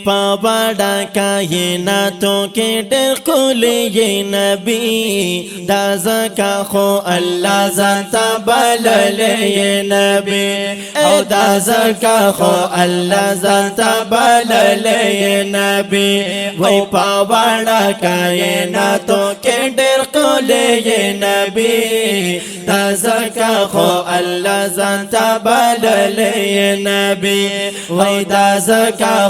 پاوڑا کائناتوں کے ڈر کھولے یہ نبی دا زکا خو اللہ ذاتا بللے یہ نبی او دا زکا خو اللہ ذاتا بللے یہ نبی وہی پاوڑا کائناتوں کے ڈر کھولے یہ نبی دا زکا خو اللہ ذاتا بللے یہ نبی وہی دا زکا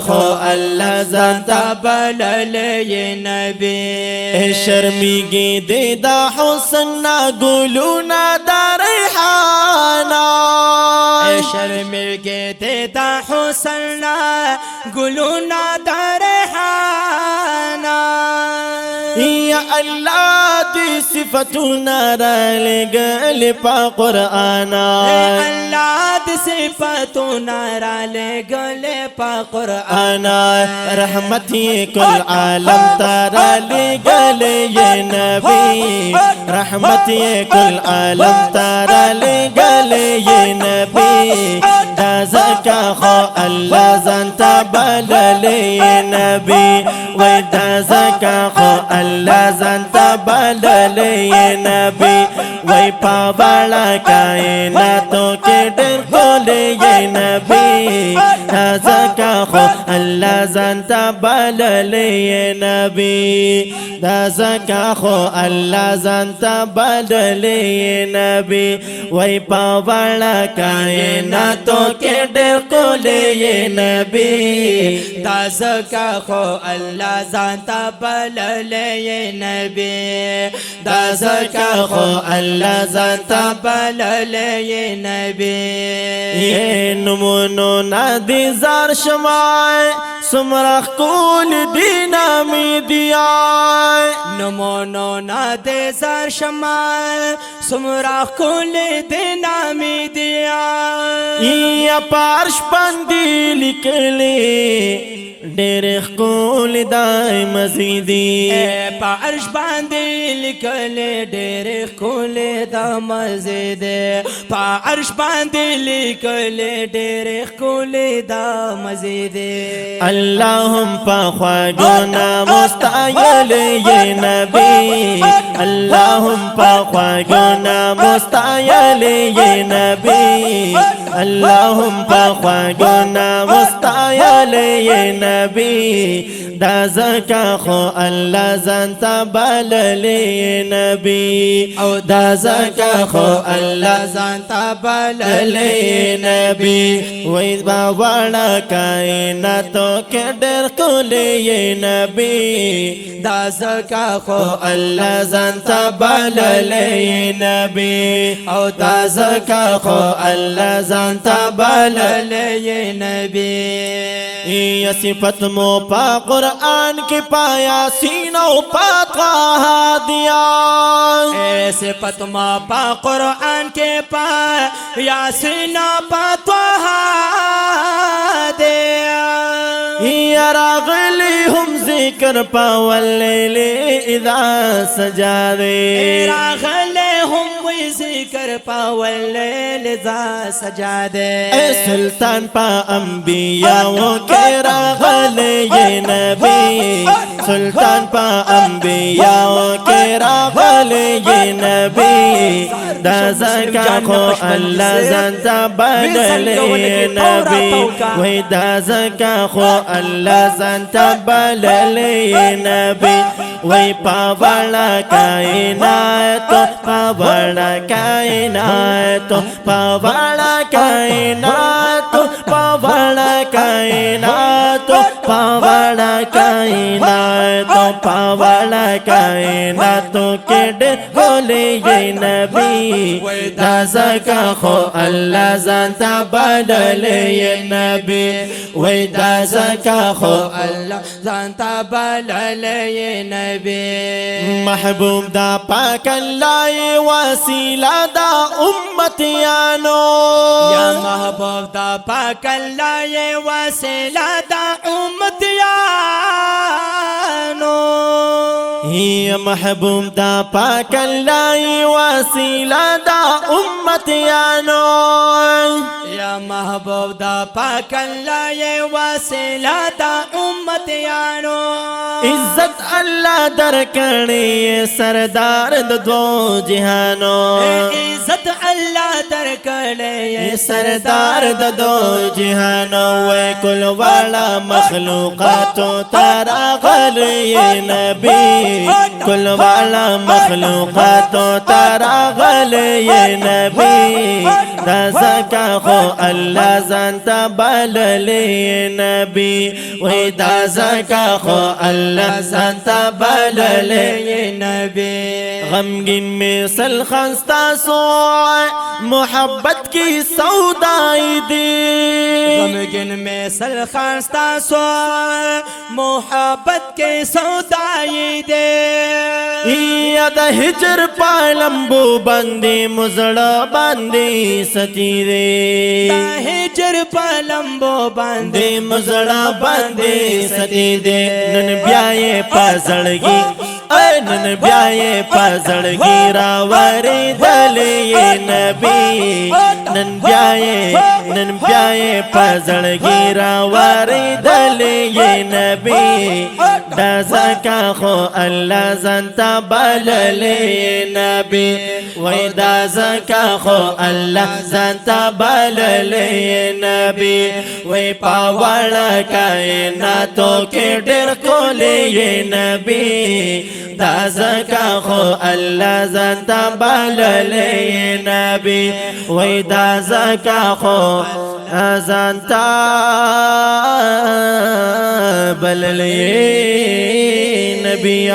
خو اللہ ذاتا بللے یہ نبی شرمیگی دے دا حسن نا گلونا دا ریحانا شرمیگی دے دا حسن نا گلونا دا ریحانا یا اللہ دی صفتنا را لگل پا قرآنا اللہ دی صفتنا را لگل پا قرآنا رحمتی کل عالم تارا لگل یہ نبی رحمتی کل عالم تارا لگل یہ نبی دا زکا خو اللہ زانتا بللے یہ نبی وی دا زکا خو اللہ زانتا بللے یہ نبی وی پاوڑا کائناتوں کے ڈر کھولے یہ نبی دا زکا خو اللہ زانتا بللے یہ نبی دا زکا خو اللہ زانتا بللے یہ نبی وی پاوڑا کائناتوں کے ڈر کھولے یہ نبی دا زکا خو اللہ زانتا بللے یہ نبی دا زکا خو اللہ زانتا بللے یہ نبی یہ نمونو نادی زار شمائے سمرخ کول دینا می دیائے نمونو نادی زار شمائے سمرخ کول دینا می دیائے یا پارش پندی لکلے ڈیر خکول دائی مزیدی پارش باندی لکلے ڈیر خکول دا مزید پارش باندی لکلے ڈیر خکول دا مزید اللہم پا خواگونا مستعیل یہ نبی اللہم پا خواگونا مستعیل یہ نبی اللہم پا خواگونا مستعیل یہ نبی دا زکا خو اللہ زانتا بللے یہ نبی او دا زکا خو اللہ زانتا بللے بللے یہ نبی وی باوڑا کائناتوں کے ڈر کھولے یہ نبی دا زکا خو اللہ زانتا بللے یہ نبی او دا زکا خو اللہ زانتا بللے یہ نبی یہ صفت مو پا قرآن کی پایا سینو پا طاہا دیا صفت مو پا قرآن کے پا یاسین پا طاہا دیا یا راغلی ہم ذکر پا واللیل اذا سجادے راغلے ہم ذکر پا واللیل اذا سجادے اے سلطان پا انبیاءوں کے راغلے یہ نبی سلطان پا انبیاءوں کے راغلے یہ نبی دا زکا خو اللہ زانتا بللے یہ نبی وی دا زکا خو اللہ زانتا بللے یہ نبی وی پاوڑا کائنات پاوڑا کائنات پاوڑا کائنات پاوڑا کائنات پاوڑا کائنات پاوڑا کائنات کے ڈر کھولے یہ نبی دا زکا خو اللہ زانتا بللے یہ نبی وی دا زکا خو اللہ زانتا بللے یہ نبی محبوب دا پاک اللہ وسیلہ دا امتیانو یا محبوب دا پاک اللہ یہ وسیلہ دا امتیانو یا محبوب دا پاک اللہ وسیلہ دا امتیانو یا محبوب دا پاک اللہ یہ وسیلہ دا امتیانو عزت اللہ درکڑی سردار دو جہانو عزت اللہ درکڑی سردار دو جہانو وے کل والا مخلوقاتو تارا غلی نبی کل والا مخلوقاتو تارا غلی نبی دا زکا خو اللہ زانتا بللی نبی وی دا زکا خو اللہ زانتا بللی نبی غمگین میں سل خنستا سو محبت کی سودائی دی غمگین میں سل خنستا سو محبت کی سودائی دے یا دا ہجر پالمبو بندی مزڑا بندی ستی دے دا ہجر پالمبو بندی مزڑا بندی ستی دے نن بیائے پازڑگی نن بیائے پازڑگی راواری دلی نبی نن بیائے پازڑگی راواری دلی نبی دا زکا خو اللہ زنتا بللی نبی وی دا زکا خو اللہ زنتا بللی نبی وی پاوڑا کائناتو کے ڈر کولی نبی دا زکا خو اللہ زنتا بللی نبی وی دا زکا خو زنتا بللی نبی